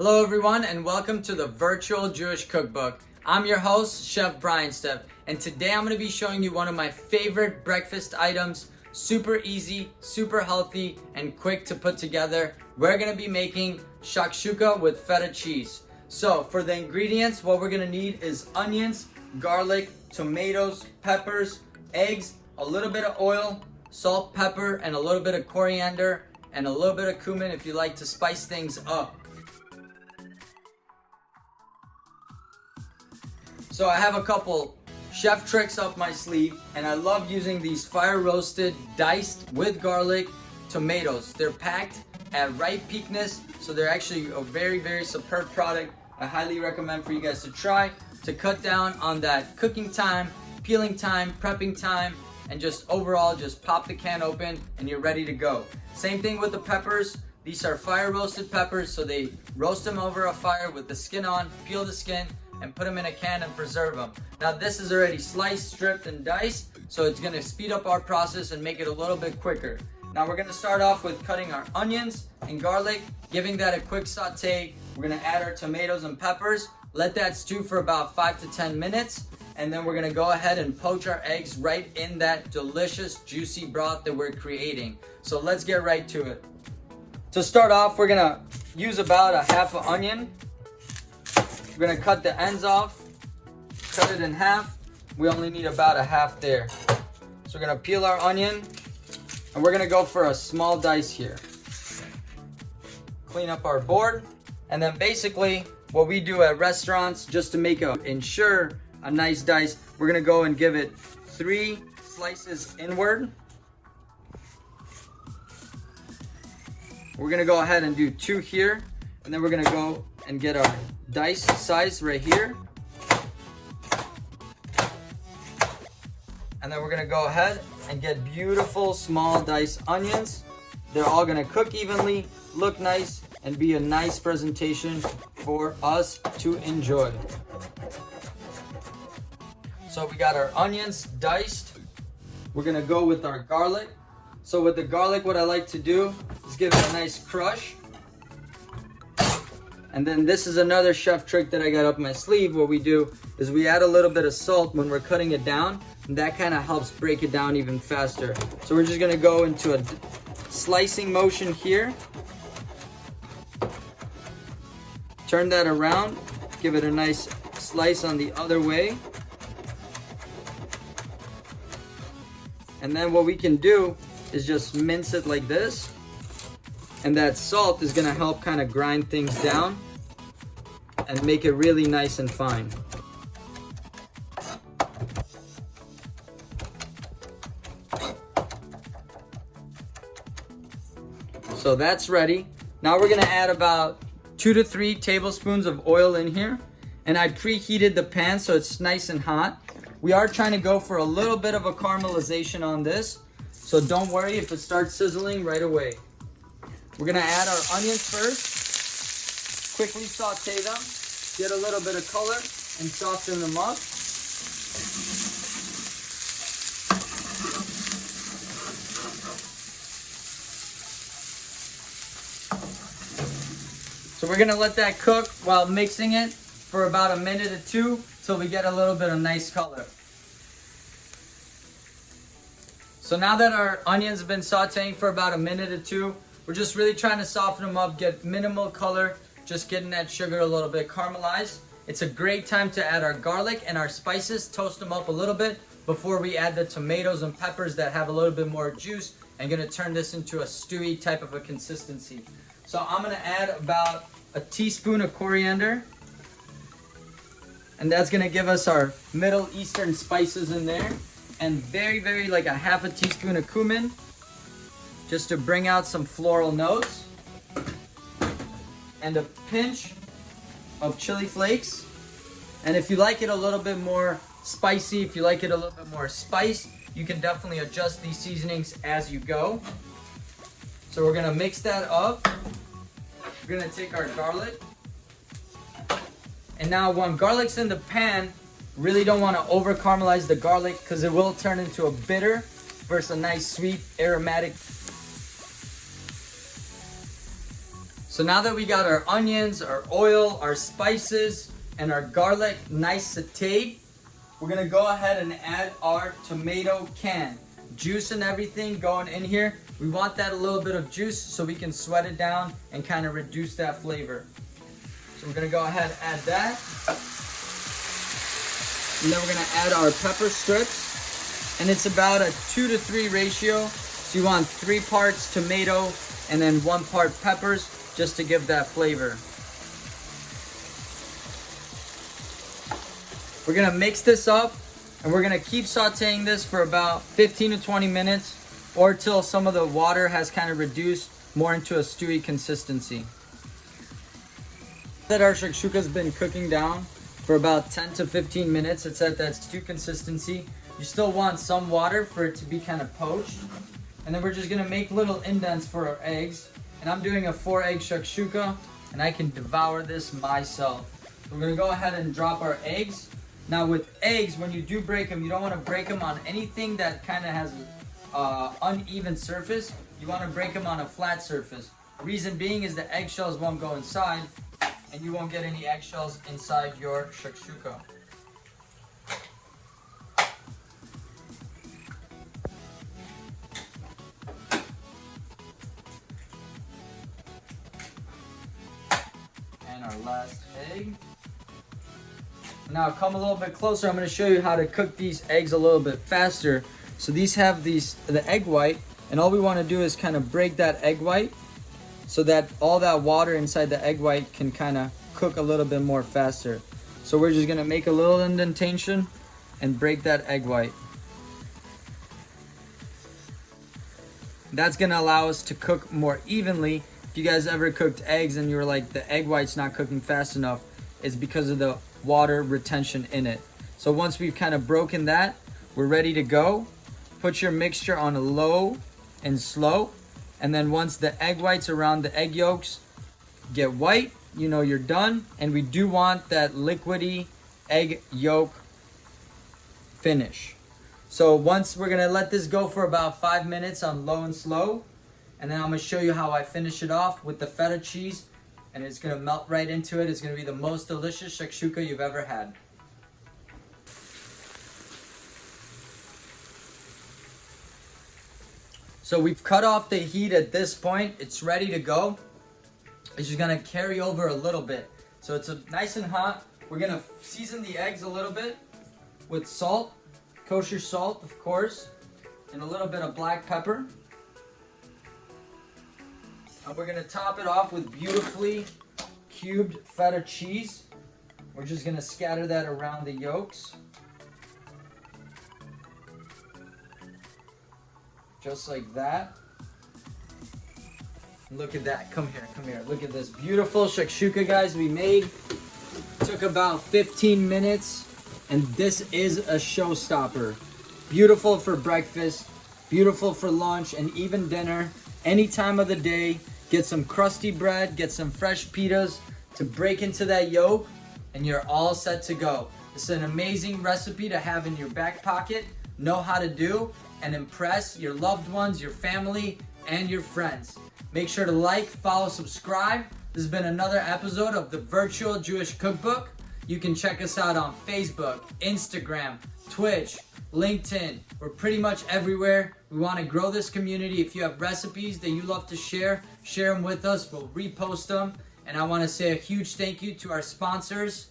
Hello everyone and welcome to the Virtual Jewish Cookbook. I'm your host, Chef Brian Stepp, and today I'm going to be showing you one of my favorite breakfast items, super easy, super healthy, and quick to put together. We're going to be making shakshuka with feta cheese. So for the ingredients, what we're going to need is onions, garlic, tomatoes, peppers, eggs, a little bit of oil, salt, pepper, and a little bit of coriander, and a little bit of cumin if you like to spice things up. So I have a couple chef tricks up my sleeve, and I love using these fire roasted, diced with garlic tomatoes. They're packed at right peakness, so they're actually a very, very superb product. I highly recommend for you guys to try to cut down on that cooking time, peeling time, prepping time, and just overall just pop the can open and you're ready to go. Same thing with the peppers. These are fire roasted peppers, so they roast them over a fire with the skin on, peel the skin, and put them in a can and preserve them. Now this is already sliced, stripped, and diced, so it's gonna speed up our process and make it a little bit quicker. Now we're gonna start off with cutting our onions and garlic, giving that a quick saute. We're gonna add our tomatoes and peppers, let that stew for about 5 to 10 minutes, and then we're gonna go ahead and poach our eggs right in that delicious, juicy broth that we're creating. So let's get right to it. To start off, we're gonna use about a half an onion. We're gonna cut the ends off, cut it in half. We only need about a half there. So we're gonna peel our onion, and we're gonna go for a small dice here. Clean up our board, and then basically what we do at restaurants, just to ensure a nice dice, we're gonna go and give it 3 slices inward. We're gonna go ahead and do 2 here, and then we're gonna go and get our dice size right here. And then we're gonna go ahead and get beautiful small diced onions. They're all gonna cook evenly, look nice, and be a nice presentation for us to enjoy. So we got our onions diced. We're gonna go with our garlic. So with the garlic, what I like to do is give it a nice crush. And then this is another chef trick that I got up my sleeve. What we do is we add a little bit of salt when we're cutting it down, and that kind of helps break it down even faster. So we're just gonna go into a slicing motion here. Turn that around, give it a nice slice on the other way. And then what we can do is just mince it like this. And that salt is gonna help kind of grind things down and make it really nice and fine. So that's ready. Now we're gonna add about 2 to 3 tablespoons of oil in here. And I preheated the pan so it's nice and hot. We are trying to go for a little bit of a caramelization on this. So don't worry if it starts sizzling right away. We're gonna add our onions first, quickly saute them, get a little bit of color, and soften them up. So we're gonna let that cook while mixing it for about a minute or 2 till we get a little bit of nice color. So now that our onions have been sauteing for about a minute or 2, we're just really trying to soften them up, get minimal color, just getting that sugar a little bit caramelized. It's a great time to add our garlic and our spices, toast them up a little bit before we add the tomatoes and peppers that have a little bit more juice and gonna turn this into a stewy type of a consistency. So I'm gonna add about a teaspoon of coriander, and that's gonna give us our Middle Eastern spices in there, and very like a half a teaspoon of cumin, just to bring out some floral notes, and a pinch of chili flakes. And if you like it a little bit more spicy, if you like it a little bit more spiced, you can definitely adjust these seasonings as you go. So we're gonna mix that up. We're gonna take our garlic. And now when garlic's in the pan, really don't wanna over caramelize the garlic because it will turn into a bitter versus a nice sweet aromatic. So now that we got our onions, our oil, our spices, and our garlic nice sauteed, we're gonna go ahead and add our tomato can. Juice and everything going in here. We want that a little bit of juice so we can sweat it down and kind of reduce that flavor. So we're gonna go ahead and add that. And then we're gonna add our pepper strips. And it's about a 2 to 3 ratio. So you want 3 parts tomato and then 1 part peppers just to give that flavor. We're gonna mix this up and we're gonna keep sauteing this for about 15 to 20 minutes or till some of the water has kind of reduced more into a stewy consistency. That our shakshuka has been cooking down for about 10 to 15 minutes. It's at that stew consistency. You still want some water for it to be kind of poached. And then we're just gonna make little indents for our eggs. And I'm doing a 4-egg shakshuka and I can devour this myself. So we're gonna go ahead and drop our eggs. Now with eggs, when you do break them, you don't wanna break them on anything that kind of has uneven surface. You wanna break them on a flat surface. Reason being is the eggshells won't go inside and you won't get any eggshells inside your shakshuka. And our last egg. Now come a little bit closer. I'm going to show you how to cook these eggs a little bit faster. So these have the egg white, and all we want to do is kind of break that egg white so that all that water inside the egg white can kind of cook a little bit more faster. So we're just going to make a little indentation and break that egg white. That's going to allow us to cook more evenly. If you guys ever cooked eggs and you were like, the egg white's not cooking fast enough, it's because of the water retention in it. So once we've kind of broken that, we're ready to go. Put your mixture on a low and slow. And then once the egg whites around the egg yolks get white, you know you're done. And we do want that liquidy egg yolk finish. So once we're gonna let this go for about 5 minutes on low and slow. And then I'm gonna show you how I finish it off with the feta cheese. And it's gonna melt right into it. It's gonna be the most delicious shakshuka you've ever had. So we've cut off the heat at this point. It's ready to go. It's just gonna carry over a little bit. So it's nice and hot. We're gonna season the eggs a little bit with salt, kosher salt, of course, and a little bit of black pepper. And we're gonna top it off with beautifully cubed feta cheese. We're just gonna scatter that around the yolks. Just like that. Look at that, come here, come here. Look at this beautiful shakshuka, guys, we made. Took about 15 minutes, and this is a showstopper. Beautiful for breakfast, beautiful for lunch, and even dinner. Any time of the day. Get some crusty bread, get some fresh pitas to break into that yolk, and you're all set to go. It's an amazing recipe to have in your back pocket, know how to do, and impress your loved ones, your family, and your friends. Make sure to like, follow, subscribe. This has been another episode of the Virtual Jewish Cookbook. You can check us out on Facebook, Instagram, Twitch, LinkedIn. We're pretty much everywhere. We want to grow this community. If you have recipes that you love to share them with us. We'll repost them. And I want to say a huge thank you to our sponsors,